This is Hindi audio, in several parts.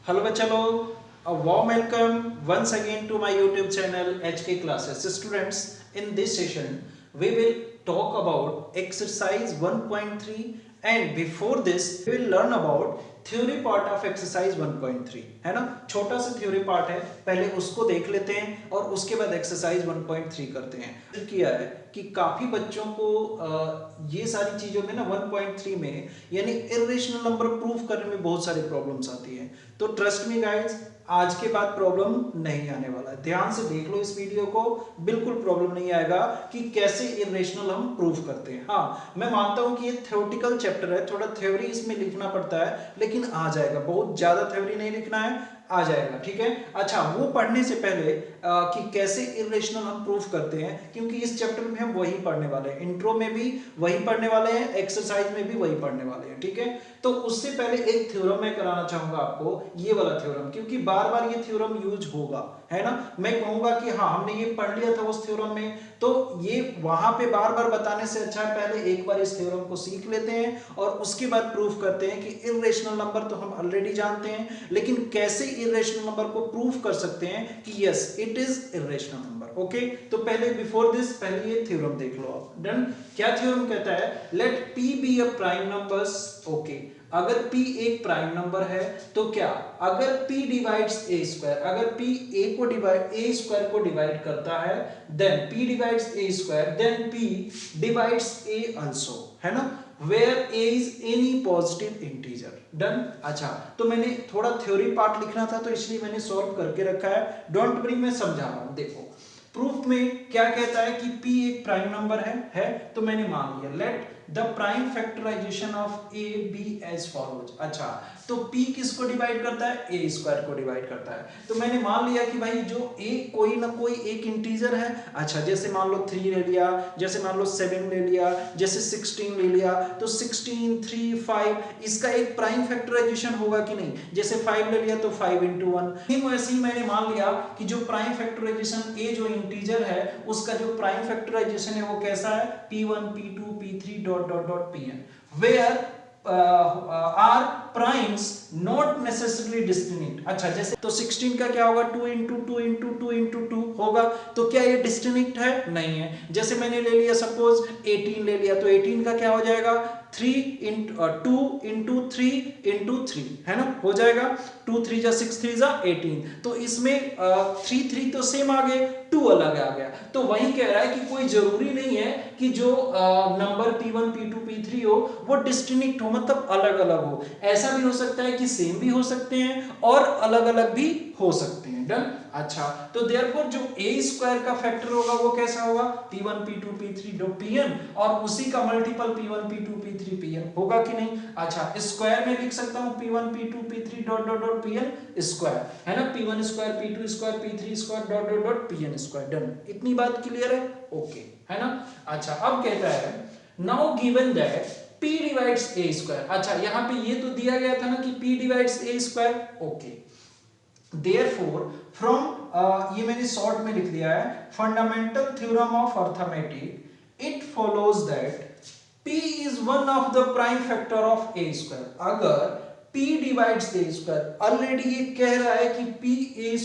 Hello बच्चा लोग, a warm welcome once again to my YouTube channel HK Classes. Students, in this session we will talk about exercise 1.3 and before this we will learn about theory part of exercise 1.3 है ना। छोटा सा theory part है, पहले उसको देख लेते हैं और उसके बाद exercise 1.3 करते हैं। किया है कि काफी बच्चों को ये सारी चीजों में ना 1.3 में यानी इरेशनल नंबर प्रूव करने में बहुत सारी प्रॉब्लम्स आती हैं। तो ट्रस्ट मी गाइस, आज के बाद प्रॉब्लम नहीं आने वाला है। ध्यान से देख लो इस वीडियो को, बिल्कुल प्रॉब्लम नहीं आएगा कि कैसे इरेशनल हम प्रूव करते हैं। हाँ, मैं मानता हूं कि ये थ्योरेटिकल चैप्टर है, थोड़ा थ्योरी इसमें लिखना पड़ता है, लेकिन आ जाएगा। बहुत ज्यादा थ्योरी नहीं लिखना है, आ जाएगा, ठीक है। अच्छा, वो पढ़ने से पहले कि कैसे इरेशनल हम प्रूफ करते हैं, क्योंकि इस चैप्टर में हम वही पढ़ने वाले हैं, इंट्रो में भी वही पढ़ने वाले हैं, एक्सरसाइज में भी वही पढ़ने वाले हैं, ठीक है। तो उससे पहले एक थ्योरम मैं कराना चाहूंगा आपको, ये वाला थ्योरम, क्योंकि बार बार ये थ्योरम यूज होगा, है ना। मैं कहूंगा कि हाँ हमने ये पढ़ लिया था उस थ्योरम में, तो ये वहां पे बार बार बताने से अच्छा है पहले एक बार इस थ्योरम को सीख लेते हैं और उसके बाद प्रूफ करते हैं कि इरेशनल नंबर तो हम ऑलरेडी जानते हैं, लेकिन कैसे इरेशनल नंबर को प्रूफ कर सकते हैं कि yes it is irrational number. Okay, तो पहले बिफोर दिस पहले ये थ्योरम देख लो आप। डन। क्या थ्योरम कहता है? Let p be a prime numbers. Okay, अगर p एक प्राइम नंबर है तो क्या, अगर p डिवाइड्स a स्क्वायर, अगर p a स्क्वायर को डिवाइड करता है, then p divides a square, then p divides a also, है ना, where a is any positive integer। Done. अच्छा, तो मैंने थोड़ा थ्योरी पार्ट लिखना था तो इसलिए मैंने सॉल्व करके रखा है, डोंट वरी, मैं समझा रहा हूं। देखो प्रूफ में क्या कहता है कि p एक प्राइम नंबर है तो मैंने मान लिया let the prime factorization of a be as follows. अच्छा, तो p किसको डिवाइड करता है? a स्क्वायर को डिवाइड करता है। तो मैंने मान लिया कि भाई जो a कोई ना कोई एक इंटीजर है। अच्छा, जैसे मान लो 3 ले लिया, जैसे मान लो 7 ले लिया, जैसे 16 ले लिया, तो 16, 3, 5 इसका एक प्राइम फैक्टराइजेशन होगा कि नहीं? जैसे 5 ले लिया तो 5 into 1। वैसे ही मैंने मान लिया कि जो प्राइम फैक्टराइजेशन a जो इंटीजर है उसका जो प्राइम फैक्टराइजेशन है वो कैसा है? p1, p2, p3 dot dot dot pn, where are primes not necessarily distinct. अच्छा, जैसे तो 16 का क्या होगा? 2 into 2 into 2 into 2 होगा, तो क्या ये डिस्टिंक्ट है? नहीं है। जैसे मैंने ले लिया सपोज 18 ले लिया, तो 18 का क्या हो जाएगा? 3 into 2 into 3 into 3, है ना, हो जाएगा 2 3 जा 6 3 जा 18। तो इसमें 3 3 तो सेम आ गए, 2 अलग आ गया। तो वही कह रहा है कि कोई जरूरी नहीं है कि जो नंबर p1 p2 p3 हो वो डिस्टिंक्ट हो, मतलब अलग अलग हो। ऐसा भी हो सकता है कि सेम भी हो सकते हैं और अलग अलग भी हो सकते हैं। डन। अच्छा, तो देयरफॉर जो a स्क्वायर का फैक्टर होगा वो कैसा होगा? p1 p2 p3 dot pn, और उसी का multiple p1 p2 p3 pn होगा कि नहीं? अच्छा, स्क्वायर में लिख सकता हूं p1 p2 p3 dot dot dot pn square, है ना, p1 square p2 square p3 square dot dot dot pn square. Done. इतनी बात क्लियर है? ओके, है ना। अच्छा, अब कहता है now given that p divides a square. अच्छा, यहां पे ये तो दिया गया था ना कि p divides a square. Okay, therefore from ये मैंने शॉर्ट में लिख दिया है, fundamental theorem of arithmetic, it follows that p is one of the prime factor of a square। अगर p divides a square, already ये कह रहा है कि p a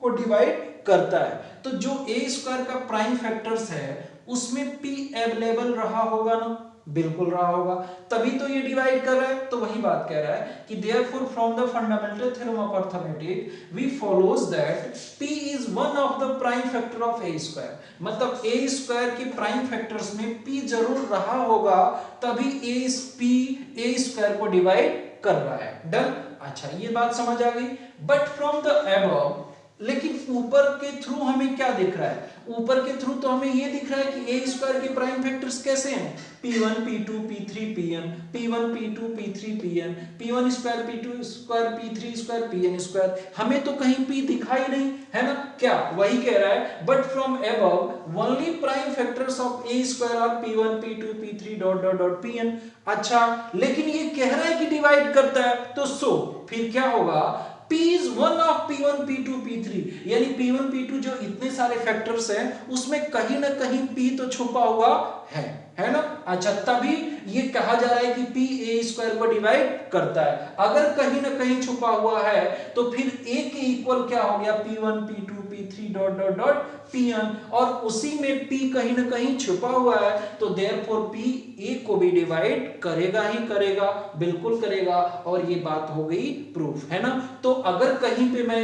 को डिवाइड करता है, तो जो a स्क्वायर का प्राइम फैक्टर्स है उसमें p अवेलेबल रहा होगा ना? बिल्कुल रहा होगा, तभी तो ये डिवाइड कर रहा है। तो वही बात कह रहा है कि therefore from the fundamental theorem of arithmetic we follows that p is one of the prime factor of a square। मतलब a स्क्वायर के प्राइम फैक्टर्स में p जरूर रहा होगा, तभी a स्क्वायर को डिवाइड कर रहा है। डन। अच्छा, ये बात समझ आ गई। बट फ्रॉम द अबव, लेकिन ऊपर के थ्रू हमें क्या दिख रहा है? ऊपर के थ्रू तो हमें ये दिख रहा है कि a स्क्वायर के प्राइम फैक्टर्स कैसे हैं? p1 p2 p3 pn, p1 p2 p3 pn, p1 square p2 square p3 square pn square. हमें तो कहीं p दिखाई नहीं, है ना। क्या वही कह रहा है, but from above only prime factors of a square are p1 p2 p3 dot dot dot pn। अच्छा, लेकिन ये कह रहा है कि डिवाइड करता है, तो सो फिर क्या होगा? p is one of p1 p2 p3, यानी p1 p2 जो इतने सारे फैक्टर्स हैं उसमें कहीं ना कहीं p तो छुपा हुआ है। है ना। अच्छा, तभी ये कहा जा रहा है कि p a स्क्वायर को डिवाइड करता है। अगर कहीं ना कहीं छुपा हुआ है तो फिर a के इक्वल क्या हो गया, p1 p2 p3 dot dot dot pn, और उसी में p कहीं ना कहीं छुपा हुआ है तो देयरफॉर p a को भी डिवाइड करेगा ही करेगा, बिल्कुल करेगा। और ये बात हो गई प्रूफ, है ना। तो अगर कहीं पे मैं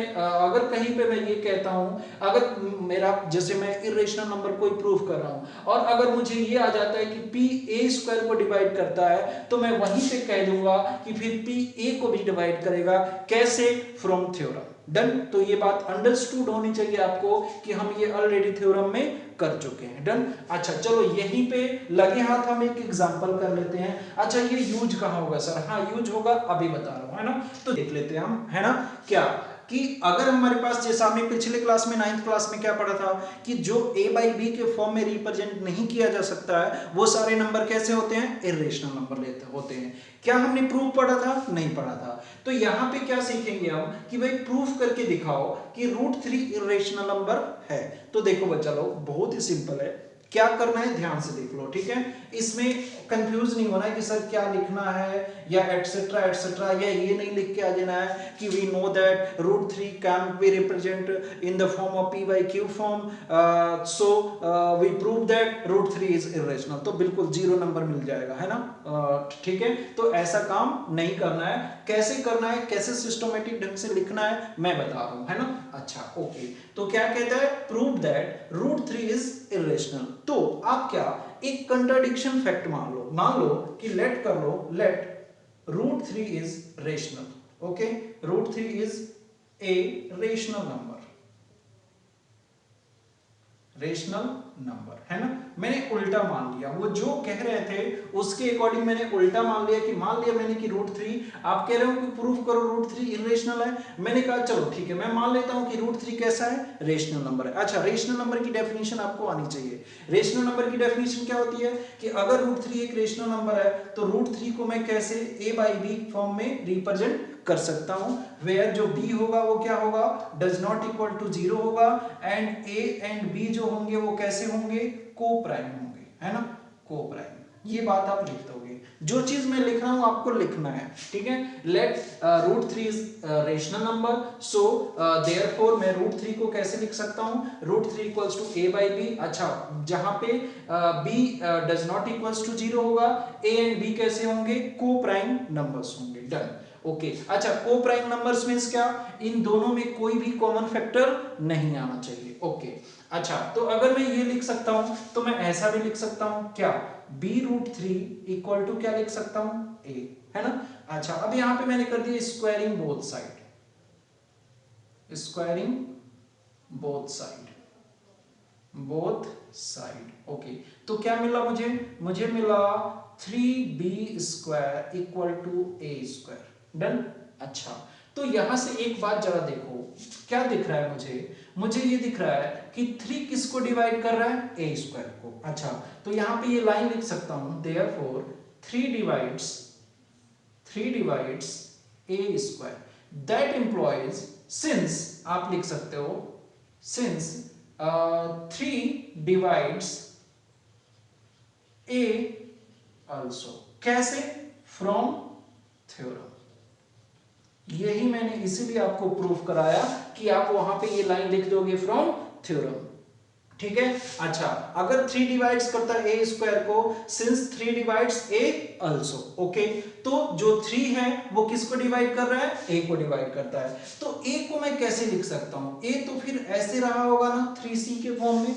ये कहता हूं, अगर मेरा जैसे मैं इरेशनल नंबर कोई प्रूफ कर रहा हूं और अगर मुझे ये आ जाता है कि p a स्क्वायर को डिवाइड करता है तो मैं वहीं पे कह दूंगा कि फिर p a को भी डिवाइड करेगा। कैसे? From theorem. डन। तो ये बात अंडरस्टूड होनी चाहिए आपको कि हम ये ऑलरेडी थ्योरम में कर चुके हैं। डन। अच्छा, चलो यहीं पे लगे हाथ हम एक एग्जांपल कर लेते हैं। अच्छा, ये यूज कहां होगा सर? हाँ, यूज होगा, अभी बता रहा हूं, है ना। तो देख लेते हैं हम, है ना, क्या कि अगर हमारे पास, जैसा हमने पिछले क्लास में 9th क्लास में क्या पढ़ा था कि जो a बाई बी के फॉर्म में रिप्रेजेंट नहीं किया जा सकता है वो सारे नंबर कैसे होते हैं? इरेशनल नंबर होते हैं। क्या हमने प्रूफ पढ़ा था? नहीं पढ़ा था। तो यहाँ पे क्या सीखेंगे हम कि भाई प्रूफ करके दिखाओ कि √3 इरेशनल नंबर है। तो देखो बच्चा लोग, बहुत ही सिंपल है। क्या करना है ध्यान से देख लो, ठीक है। इसमें कंफ्यूज नहीं होना है कि सर क्या लिखना है या एटसेट्रा एटसेट्रा, या ये नहीं लिख के आ जाना है कि we know that √3 can be represent in the form of p by q form, so we prove that √3 is irrational. तो बिल्कुल 0 नंबर मिल जाएगा, है ना। ठीक है, तो ऐसा काम नहीं करना है। कैसे करना है, कैसे सिस्टमेटिक ढंग से लिखना है मैं बता रहा हूं, है ना। अच्छा, ओके। तो क्या कहता है? Prove that √3 is irrational. तो आप क्या एक कंट्राडिक्शन फैक्ट मान लो कि let √3 is rational. Okay, √3 is a rational number, है ना। मैंने उल्टा मान लिया, वो जो कह रहे थे उसके अकॉर्डिंग मैंने उल्टा मान लिया कि मान लिया मैंने कि √3, आप कह रहे हो कि प्रूफ करो √3 इरेशनल है। मैंने कहा चलो ठीक है, मैं मान लेता हूं कि √3 कैसा है? रेशनल नंबर है। अच्छा, रेशनल नंबर की डेफिनेशन आपको आनी चाहिए। रेशनल नंबर की डेफिनेशन क्या होती है कि अगर √3 एक रेशनल नंबर है तो √3 को मैं कैसे a बाई बी फॉर्म में रिप्रेजेंट कर सकता हूं, वेयर जो b होगा वो क्या होगा? डज नॉट इक्वल टू 0 होगा, एंड a एंड b जो होंगे वो कैसे होंगे? को प्राइम होंगे, है ना, को प्राइम। ये बात आप लिख दोगे, जो चीज मैं लिख रहा हूं आपको लिखना है, ठीक है। Let √3 is rational number, so therefore मैं √3 को कैसे लिख सकता हूं? √3 equals to a by b. अच्छा, जहां पे b does not equals to 0 होगा, a एंड b कैसे होंगे? को प्राइम नंबर्स होंगे। डन। ओके। अच्छा, को प्राइम नंबर्स मींस क्या? इन दोनों में कोई भी कॉमन फैक्टर नहीं आना चाहिए। ओके। अच्छा, तो अगर मैं ये लिख सकता हूं तो मैं ऐसा भी लिख सकता हूं, क्या? b√3 इक्वल टू क्या लिख सकता हूं? a, है ना। अच्छा, अब यहां पे मैंने कर दिया स्क्वायरिंग बोथ साइड। ओके, तो क्या मिला मुझे मुझे मिला 3b square equal to a square. Done. अच्छा, तो यहां से एक बात जरा देखो, क्या दिख रहा है मुझे ये दिख रहा है कि 3 किसको डिवाइड कर रहा है? a स्क्वायर को। अच्छा, तो यहां पे ये लाइन लिख सकता हूं, therefore 3 divides a square. That employees, since आप लिख सकते हो, सिंस 3 डिवाइड्स a also। कैसे? From theorem. यही मैंने इसीलिए आपको प्रूफ कराया कि आप वहां पे ये लाइन लिख दोगे फ्रॉम थ्योरम, ठीक है। अच्छा, अगर 3 डिवाइड्स करता है a स्क्वायर को, since 3 divides a also। Okay, तो जो 3 है वो किसको डिवाइड कर रहा है? a को डिवाइड करता है। तो a को मैं कैसे लिख सकता हूं? a तो फिर ऐसे रहा होगा ना 3c के फॉर्म में।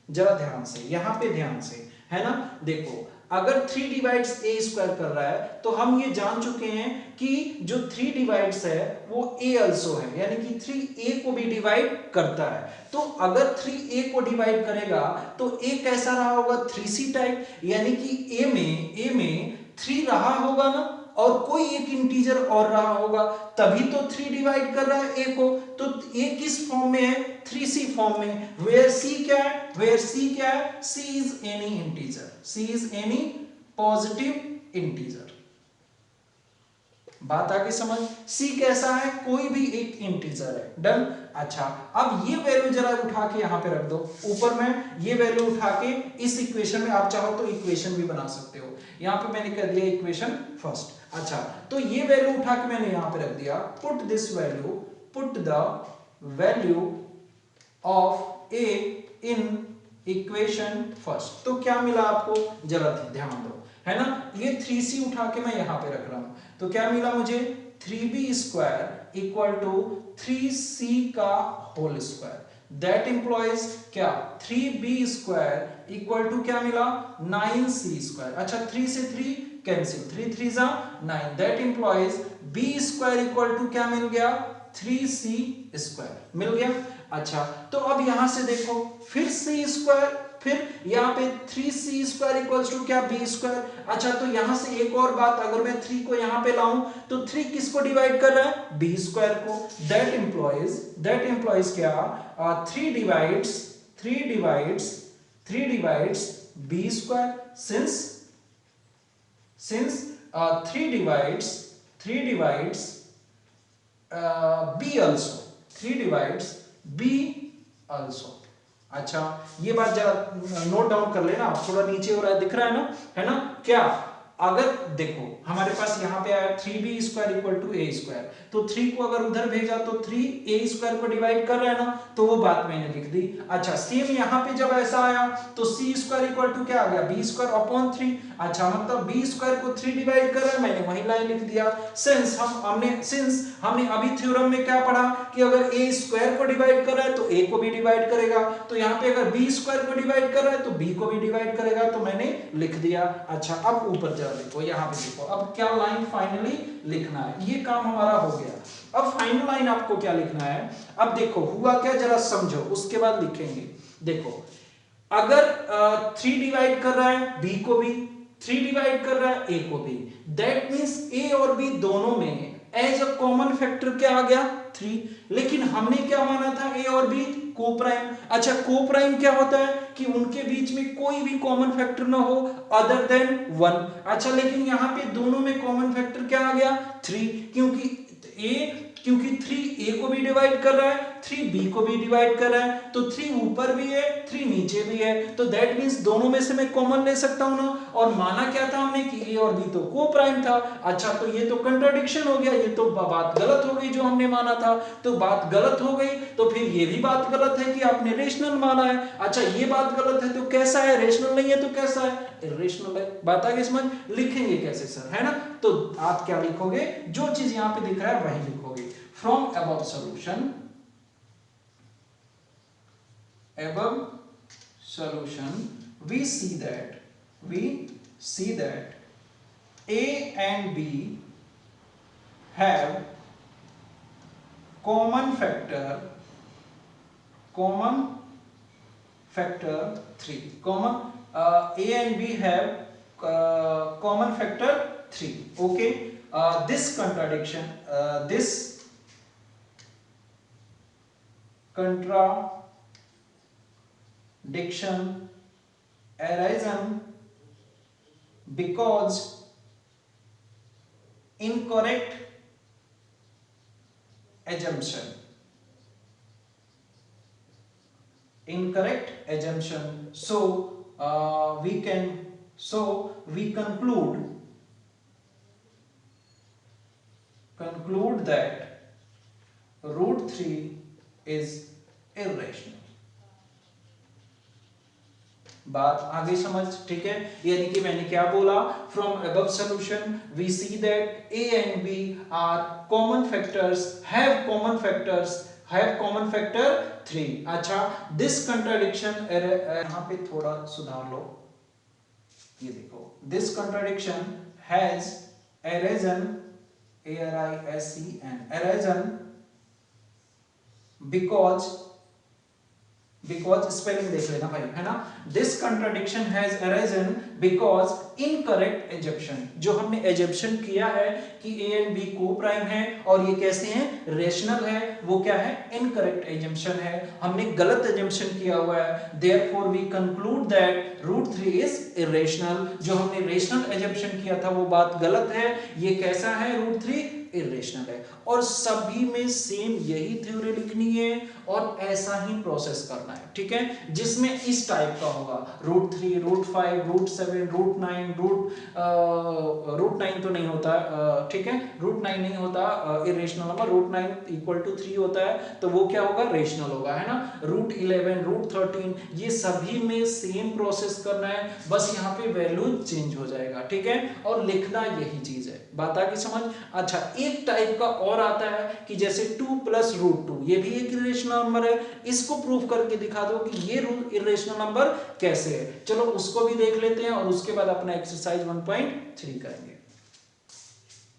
जरा ध्यान से, यहां पे ध्यान से, है ना। देखो, अगर 3 डिवाइड्स a स्क्वायर कर रहा है तो हम ये जान चुके हैं कि जो 3 डिवाइड्स है वो a also है, यानी कि 3a को भी डिवाइड करता है। तो अगर 3a को डिवाइड करेगा तो a कैसा रहा होगा? 3c टाइप, यानी कि a में 3 रहा होगा ना, और कोई एक इंटीजर और रहा होगा, तभी तो 3 डिवाइड कर रहा है a को। तो a किस फॉर्म में है? 3c फॉर्म में। वेयर c क्या है? c is any integer, c is any positive integer. बात आगे समझ। c कैसा है, कोई भी एक इंटीजर है, डन। अच्छा अब ये वैल्यू जरा उठा के यहां पे रख दो, ऊपर में ये वैल्यू उठा के इस इक्वेशन में, आप चाहो तो इक्वेशन भी बना सकते हो, यहां पे मैंने कर दिया इक्वेशन फर्स्ट। अच्छा तो ये वैल्यू उठा के मैंने यहां पे रख दिया, put this value, put the value of a in equation first. तो क्या मिला आपको, जरा ध्यान दो, है ना, ये 3c उठा के मैं यहां पे रख रहा हूं, तो क्या मिला मुझे 3b square equal to 3c का होल स्क्वायर, दैट इंप्लॉइज क्या 3b स्क्वायर इक्वल टू क्या मिला 9c स्क्वायर। अच्छा 3 से 3 कैंसिल, 3 3 जा 9, that implies b square equal to क्या मिल गया 3c स्क्वायर मिल गया। अच्छा तो अब यहां से देखो फिर c स्क्वायर, फिर यहाँ पे 3c स्क्वायर इक्वल्स टू क्या b स्क्वायर। अच्छा तो यहां से एक और बात, अगर मैं 3 को यहां पे लाऊं तो 3 किसको डिवाइड कर रहा है b स्क्वायर को, दैट इंप्लॉइज क्या 3 divides b square, since 3 divides b also, 3 divides b also। अच्छा ये बात जरा नोट डाउन कर लेना, थोड़ा नीचे हो रहा है दिख रहा है ना क्या, अगर देखो हमारे पास यहाँ पे आया 3b square equal to a square, तो 3 को अगर उधर भेजा तो 3 a स्क्वायर को डिवाइड कर रहा है ना, तो वो बात मैंने लिख दी। अच्छा सेम यहाँ पे जब ऐसा आया तो c स्क्वायर इक्वल टू क्या आ गया b स्क्वायर अपॉन 3। अच्छा मतलब b स्क्वायर को 3 डिवाइड कर रहा है, मैंने वही लाइन लिख दिया। सिंस हमने अभी थ्योरम में क्या पढ़ा कि अगर a स्क्वायर को डिवाइड कर रहा है तो a को भी डिवाइड करेगा, तो यहाँ पे अगर b स्क्वायर को डिवाइड कर रहा है तो b को भी डिवाइड करेगा, तो मैंने लिख दिया। अच्छा अब ऊपर जरा देखो, यहाँ पे देखो अब क्या लाइन फाइनली लिखना है, ये काम हमारा हो गया। अब फाइनल लाइन आपको क्या लिखना है, अब देखो हुआ क्या जरा समझो, उसके बाद लिखेंगे। देखो अगर 3 डिवाइड कर रहा है b को भी, 3 डिवाइड कर रहा है a को भी, दैट मींस a और b दोनों में एज अ कॉमन फैक्टर क्या आ गया 3, लेकिन हमने क्या माना था a और b कोप्राइम। अच्छा कोप्राइम क्या होता है कि उनके बीच में कोई भी कॉमन फैक्टर ना हो अदर देन 1। अच्छा लेकिन यहाँ पे दोनों में कॉमन फैक्टर क्या आ गया 3, क्योंकि 3 a को भी डिवाइड कर रहा है, 3 b को भी डिवाइड कर रहा है, तो 3 ऊपर भी है 3 नीचे भी है, तो दैट मींस दोनों में से मैं कॉमन ले सकता हूं ना। और माना क्या था हमने कि a और b तो को प्राइम था। अच्छा तो ये तो कंट्राडिक्शन हो गया, ये तो बात गलत हो गई जो हमने माना था, तो बात गलत हो गई, तो फिर ये भी बात गलत है कि आपने रेशनल माना है। अच्छा ये बात गलत है तो कैसा है, रेशनल नहीं है तो कैसा है, इरेशनल है। बात आगे समझ, लिखेंगे कैसे सर, है ना, तो आप क्या लिखोगे, जो चीज यहां पे दिख रहा है वही लिखोगे। From above solution we see that a and b have common factor 3, a and b have common factor 3, okay। This contradiction arisen because incorrect assumption, so we conclude that root 3 is irrational। बात आगे समझ, ठीक है, यानी कि मैंने क्या बोला, from above solution we see that a and b are common factors, have common factor 3। अच्छा दिस कंट्राडिक्शन, यहां पे थोड़ा सुधार लो, ये देखो, this contradiction has arisen arisen because because spelling देख लेना भाई, है ना। This contradiction has arisen because incorrect assumption, जो हमने एजम्पशन किया है कि ए एंड बी को प्राइम है और ये कैसे हैं, रेशनल है, वो क्या है, इनकरेक्ट एजम्पशन है, हमने गलत एजम्पशन किया हुआ है। Therefore we conclude that root 3 is irrational, जो हमने रेशनल एजम्पशन किया था वो बात गलत है, ये कैसा है, रूट 3 इरेशनल है। और सभी में सेम यही थ्योरी लिखनी है और ऐसा ही प्रोसेस करना है, ठीक है, जिसमें इस टाइप का होगा root 3, root 5, root 7, root 9, root 9 तो नहीं होता, ठीक है, रूट 9 नहीं होता irrational number, root 9 equal to 3 होता है, तो वो क्या होगा, रेशनल होगा, है ना। रूट 11, रूट 13, ये सभी में सेम प्रोसेस करना है, बस यहाँ पे वैल्यू चेंज हो जाएगा, ठीक है, और लिखना यही चीज है। बात आ गई समझ। अच्छा, एक टाइप का और आता है कि जैसे 2 प्लस रूट 2, ये भी एक इरेशनल नंबर है, इसको प्रूव करके दिखा दो कि ये इरेशनल नंबर कैसे है। चलो उसको भी देख लेते हैं और उसके बाद अपना एक्सरसाइज 1.3 करेंगे।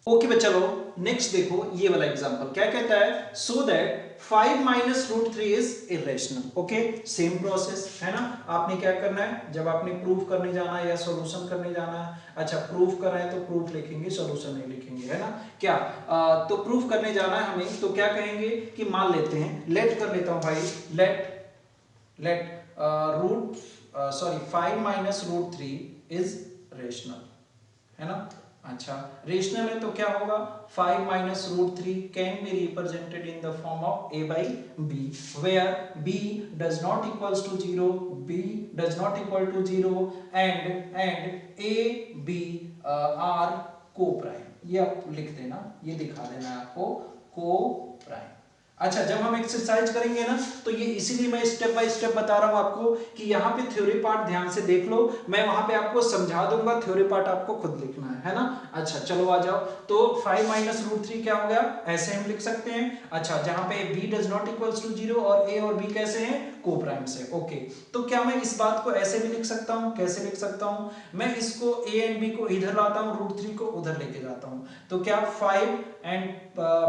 ओके चलो नेक्स्ट देखो ये वाला एग्जांपल क्या कहता है, so that 5 minus root 3 is irrational. Okay, same process है ना। आपने क्या करना है, जब आपने प्रूफ करने जाना है या सॉल्यूशन करने जाना है, अच्छा प्रूफ कर रहे हैं तो प्रूफ लिखेंगे, सॉल्यूशन नहीं लिखेंगे, है ना। क्या तो प्रूफ करने जाना है हमें, तो क्या कहेंगे कि मान लेते हैं, लेट कर लेता हूं भाई, let root 5 minus root 3 is rational, है ना। अच्छा, रेशनल है तो क्या होगा, 5 minus root 3 can be represented in the form of a by b, where b does not equals to 0, b does not equal to 0 and a b are co-prime। ये आप लिख देना, ये दिखा देना आपको, co-prime। अच्छा, जब हम एक्सरसाइज करेंगे ना, तो ये इसीलिए मैं स्टेप बाय स्टेप बता रहा हूं आपको कि यहाँ पे थ्योरी पार्ट ध्यान से देख लो, मैं वहां पे आपको समझा दूंगा, थ्योरी पार्ट आपको खुद लिखना है ना। अच्छा चलो आ जाओ, तो 5 माइनस रूट 3 क्या हो गया, ऐसे हम लिख सकते हैं। अच्छा, जहां पे b does not equals to 0 और a और b कैसे हैं, को प्राइम से। ओके, तो क्या मैं इस बात को ऐसे भी लिख सकता हूं, कैसे लिख सकता हूं, मैं इसको a एंड b को इधर लाता हूं, रूट 3 को उधर लेके जाता हूं, तो क्या 5 and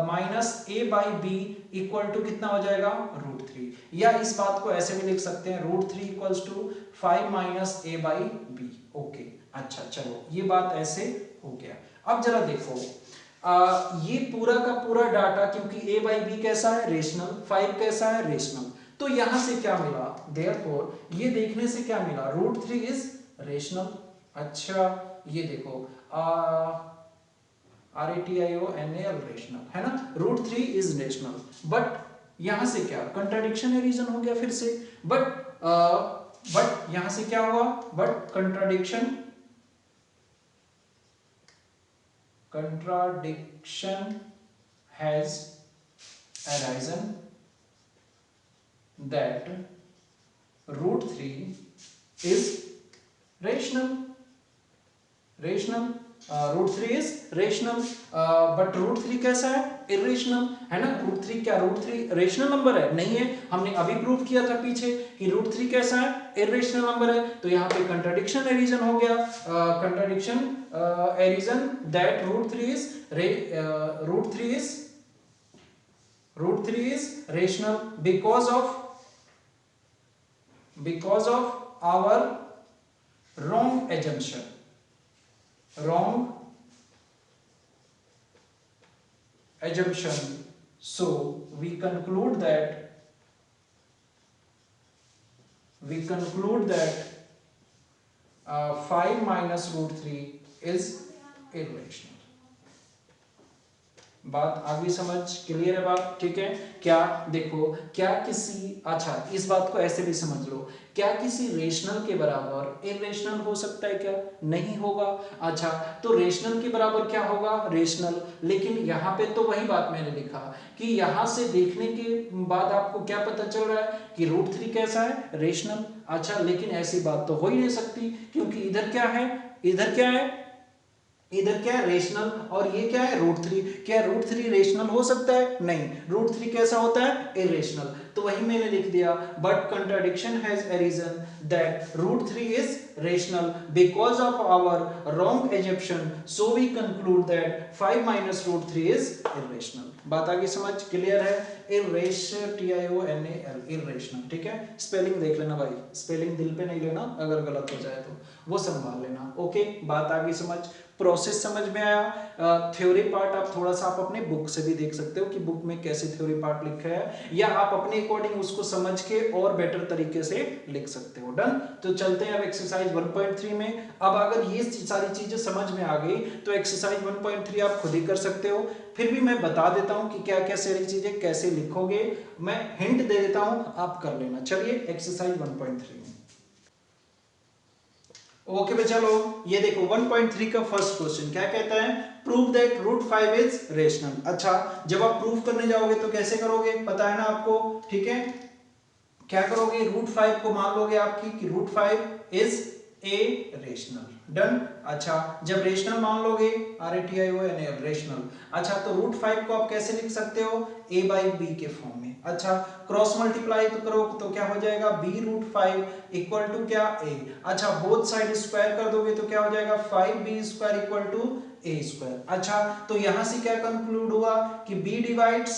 minus a by b equal to कितना हो जाएगा, रूट 3। या इस बात को ऐसे भी लिख सकते हैं, root 3 equals to 5 minus a by b। Okay, अच्छा चलो ये बात ऐसे हो गया। अब जरा देखो, ये पूरा का पूरा डाटा, क्योंकि a बाई बी कैसा है, रेशनल, 5 कैसा है, रेशनल, तो यहां से क्या मिला, देयरफॉर ये देखने से क्या मिला, रूट 3 इज रेशनल। अच्छा ये देखो RATIONAL रेशनल, है ना, रूट 3 इज रेशनल, बट यहां से क्या कंट्राडिक्शन रीजन हो गया फिर से, बट यहां से क्या हुआ, but contradiction has arisen that root 3 is rational, root 3 is rational, but root 3 कैसा है, इरेशनल, है ना। रूट 3 क्या, रूट 3 रेशनल नंबर है, नहीं है, हमने अभी प्रूव किया था पीछे कि रूट 3 कैसा है, इरेशनल नंबर है, तो यहाँ पे कंट्राडिक्शन एरिजन हो गया, contradiction arisen that root 3 is rational because of our wrong assumption, so we conclude that 5 minus root 3 is irrational। बात आगे समझ, क्लियर है बात, ठीक है। क्या देखो, क्या किसी, अच्छा इस बात को ऐसे भी समझ लो, क्या किसी रेशनल के बराबर इरेशनल हो सकता है क्या, नहीं होगा। अच्छा, तो रेशनल के बराबर क्या होगा, रेशनल, लेकिन यहाँ पे तो वही बात मैंने लिखा कि यहाँ से देखने के बाद आपको क्या पता चल रहा है कि रूट 3 कैसा है, रेशनल। अच्छा, लेकिन ऐसी बात तो हो ही नहीं सकती, क्योंकि इधर क्या है, इधर क्या है रेशनल और ये क्या है √3। क्या √3 रेशनल हो सकता है? नहीं। √3 कैसा होता है? इरेशनल। तो वही मैंने लिख दिया, but contradiction has arisen that √3 is rational because of our wrong assumption, so we conclude that 5 minus √3 is irrational. बात आगे समझ क्लियर है? Irrational, irrational. ठीक है, स्पेलिंग देख लेना भाई, स्पेलिंग दिल पे नहीं लेना, अगर गलत हो जाए तो वो संभाल लेना। ओके, बात आगे समझ, प्रोसेस समझ में आया। थ्योरी पार्ट आप थोड़ा सा आप अपने बुक से भी देख सकते हो कि बुक में कैसे थ्योरी पार्ट लिखा है, या आप अपने अकॉर्डिंग उसको समझ के और बेटर तरीके से लिख सकते हो। डन। तो चलते हैं अब एक्सरसाइज 1.3 में। अब अगर ये सारी चीजें समझ में आ गई तो एक्सरसाइज 1.3 आप खुद ही कर सकते हो। फिर भी मैं बता देता हूं कि क्या क्या सारी चीजें कैसे लिखोगे, मैं हिंट दे देता हूं, आप कर लेना। चलिए एक्सरसाइज 1.3 में। ओके भाई, चलो ये देखो 1.3 का फर्स्ट क्वेश्चन क्या कहता है? Prove that √5 is rational. अच्छा, जब आप प्रूव करने जाओगे तो कैसे करोगे, पता है ना आपको? ठीक है, क्या करोगे? √5 को मान लोगे आपकी कि √5 इज ए रेशनल। डन। अच्छा, जब रेशनल मान लोगे, RATIONAL रेशनल, अच्छा तो √5 को आप कैसे लिख सकते हो? a/b के फॉर्म में। अच्छा, क्रॉस मल्टीप्लाई तो करो तो क्या हो जाएगा? b√5 इक्वल टू क्या? a। अच्छा, बोथ साइड स्क्वायर कर दोगे तो क्या हो जाएगा? 5b² equal to a²। अच्छा, तो यहां से क्या कंक्लूड हुआ कि b डिवाइड्स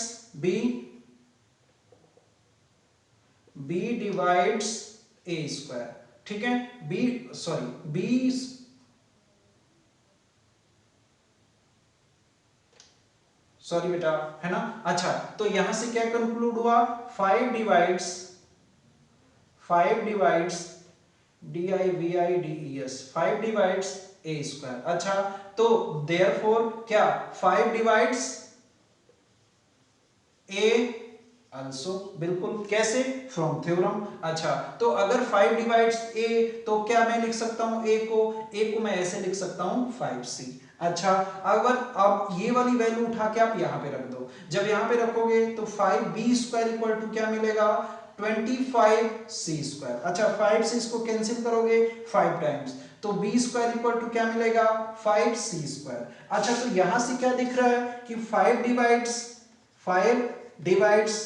a²। ठीक है, सॉरी बेटा, है ना? अच्छा, तो यहां से क्या कंक्लूड हुआ? 5 डिवाइड्स DIVIDES 5 डिवाइड्स a²। अच्छा, तो देयरफॉर क्या 5 डिवाइड्स a आल्सो, बिल्कुल। कैसे? From theorem. अच्छा, तो अगर 5 डिवाइड्स a, तो क्या मैं लिख सकता हूं a को मैं ऐसे लिख सकता हूं 5c। अच्छा, अगर अब ये वाली वैल्यू उठा के आप यहां पे रख दो, जब यहां पे रखोगे तो 5b² इक्वल टू क्या मिलेगा? 25c²। अच्छा, 5 से इसको कैंसिल करोगे 5 टाइम्स, तो b² इक्वल टू क्या मिलेगा? 5c²। अच्छा, तो यहां से क्या दिख रहा है कि 5 डिवाइड्स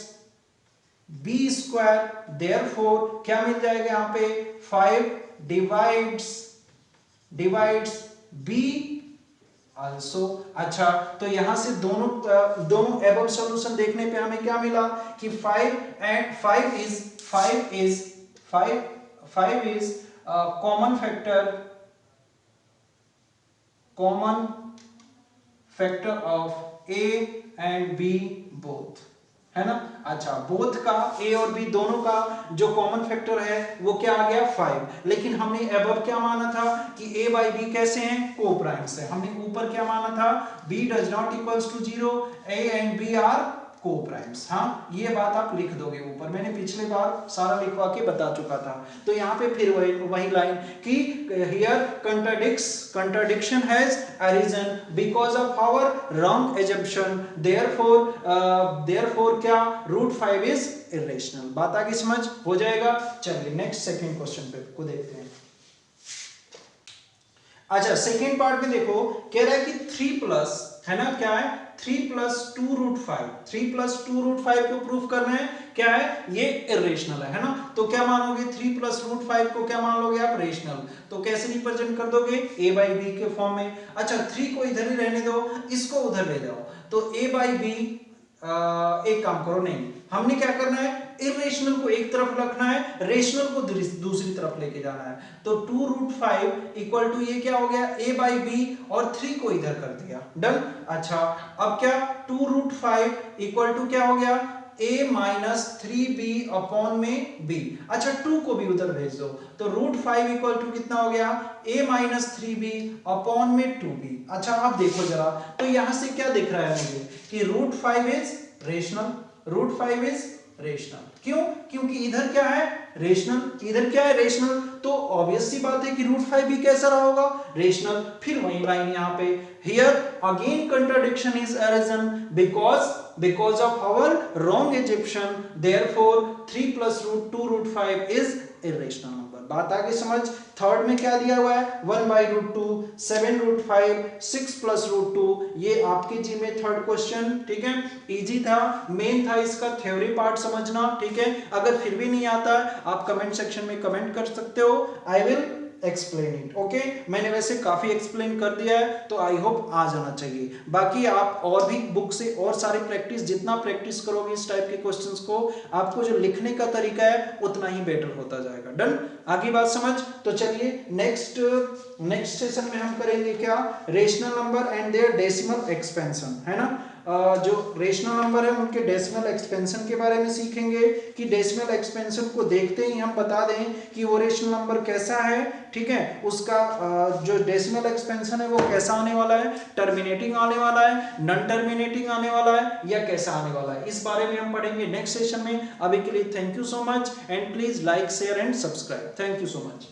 b², देयरफॉर क्या मिल जाएगा यहां पे? 5 डिवाइड्स b आल्सो। अच्छा, तो यहां से दोनों एबव सॉल्यूशन देखने पे हमें क्या मिला कि 5 is common factor of a and b both, है ना? अच्छा, बोथ का a और b दोनों का जो कॉमन फैक्टर है वो क्या आ गया? 5। लेकिन हमने अबव क्या माना था कि a/b कैसे हैं? को प्राइम्स है। हमने ऊपर क्या माना था? b does not equals to 0, a and b are coprimes. हाँ, ये बात आप लिख दोगे ऊपर, मैंने पिछले बार सारा लिखवा के बता चुका था। तो यहाँ पे फिर वही लाइन कि here contradiction has arisen because of our wrong assumption, therefore क्या √5 is irrational। बात आगे समझ हो जाएगा। चलिए नेक्स्ट सेकंड क्वेश्चन पे को देखते हैं। अच्छा, सेकेंड पार्ट में देखो, कह रहा है कि 3 प्लस, है ना, क्या है? 3 + 2√5, 3 + 2√5 को प्रूफ करना है। क्या है? ये इरेशनल है ना? तो क्या मानोगे? 3 + √5 को क्या मान लोगे आप? रेशनल। तो कैसे रिप्रेजेंट कर दोगे? a/b के फॉर्म में। अच्छा, 3 को इधर ही रहने दो, इसको उधर ले जाओ, तो a/b, एक काम करो, नहीं, हमने क्या करना है? इरेशनल को एक तरफ रखना है, रेशनल को दूसरी तरफ लेके जाना है। तो 2√5 इक्वल टू ये क्या हो गया? a/b, और 3 को इधर कर दिया। डन। अच्छा, अब क्या? 2√5 इक्वल टू क्या हो गया? a - 3b अपॉन में b। अच्छा, 2 को भी उधर भेज दो, तो √5 इक्वल टू कितना हो गया? a - 3b अपॉन में 2b। अच्छा, अब देखो जरा, तो यहां से क्या दिख रहा है मुझे कि √5 इज रेशनल, √5 इज रेशनल। क्यों? क्योंकि इधर क्या है? रेशनल, इधर क्या है? रेशनल। तो ऑब्वियस सी बात है कि √5 भी कैसा रहा होगा? रेशनल। फिर वही लाइन यहां पे, here again contradiction is arisen because of our wrong assumption, therefore 3 + 2√5 is irrational number। बात आगे समझ। थर्ड में क्या दिया हुआ है 1/√2, 7√5, 6+√2, ये आपके जी में थर्ड क्वेश्चन, ठीक है। इजी था, मेन था इसका थ्योरी पार्ट समझना, ठीक है। अगर फिर भी नहीं आता आप कमेंट सेक्शन में कमेंट कर सकते हो, I will explain it, okay. मैंने वैसे काफी एक्सप्लेन कर दिया है, तो आई होप आ जाना चाहिए। बाकी आप और भी बुक से और सारी प्रैक्टिस, जितना प्रैक्टिस करोगे इस टाइप के क्वेश्चंस को, आपको जो लिखने का तरीका है उतना ही बेटर होता जाएगा। डन, आगे बात समझ। तो चलिए नेक्स्ट सेशन में हम करेंगे क्या, rational number and their decimal expansion, है ना। जो रेशनल नंबर है उनके डेसिमल एक्सपेंशन के बारे में सीखेंगे कि डेसिमल एक्सपेंशन को देखते ही हम बता दें कि वो रेशनल नंबर कैसा है, ठीक है। उसका जो डेसिमल एक्सपेंशन है वो कैसा आने वाला है, टर्मिनेटिंग आने वाला है, नॉन टर्मिनेटिंग आने वाला है, या कैसा आने वाला है, इस बारे में हम पढ़ेंगे नेक्स्ट सेशन में। अभी के लिए thank you so much and please like share and subscribe. Thank you so much.